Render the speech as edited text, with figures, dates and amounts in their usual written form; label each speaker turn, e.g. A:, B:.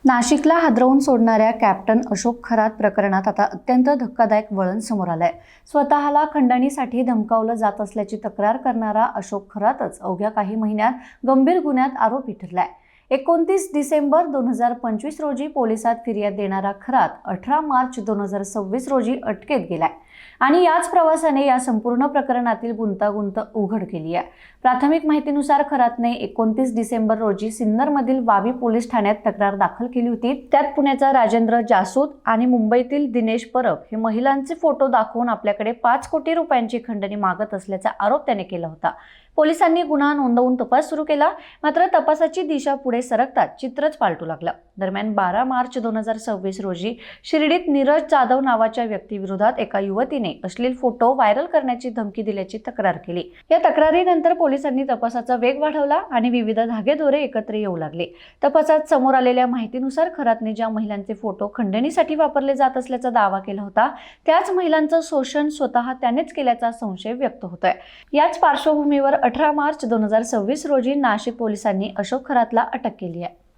A: नाशिकला हादरवून सोडणाऱ्या कॅप्टन अशोक खरात प्रकरणात आता अत्यंत धक्कादायक वळण समोर आलंय। स्वतःला खंडणीसाठी धमकावलं जात असल्याची तक्रार करणारा अशोक खरातच अवघ्या काही महिन्यात गंभीर गुन्ह्यात आरोपी ठरलाय। 29 डिसेंबर 2025 रोजी पोलिसात फिर्याद देणारा खरात 18 मार्च 2026 रोजी अटकेत गेलाय आणि याच प्रवासाने या संपूर्ण प्रकरणातील गुंतागुंत उघड केली आहे। प्राथमिक माहितीनुसार खरातने 29 डिसेंबर रोजी सिन्नरमधील वावी पोलीस ठाण्यात तक्रार दाखल केली होती। त्यात पुण्याचा राजेंद्र जासूद आणि मुंबईतील दिनेश परब हे महिलांचे फोटो दाखवून आपल्याकडे 5 कोटी रुपयांची खंडणी मागत असल्याचा आरोप त्याने केला होता। पोलिसांनी गुन्हा नोंदवून तपास सुरू केला, मात्र तपासाची दिशा पुढे सरकतात चित्रच पालटू लागलं। दरम्यान 12 मार्च 2026 रोजी शिर्डीत नीरज जाधव नावाच्या व्यक्तीविरोधात एका युवतीने अश्लील फोटो व्हायरल करण्याची धमकी दिल्याची तक्रार केली। या तक्रारीनंतर पोलिसांनी तपासाचा वेग वाढवला आणि विविध धागेदोरे एकत्र येऊ लागले। तपासात समोर आलेल्या माहितीनुसार खरातने ज्या महिलांचे फोटो खंडणीसाठी वापरले जात असल्याचा दावा केला होता, त्याच महिलांचं शोषण स्वतः त्यानेच केल्याचा संशय व्यक्त होतोय। याच पार्श्वभूमीवर 18 मार्च 2026 रोजी नाशिक पोलिसांनी अशोक खरातला अटक केली आहे।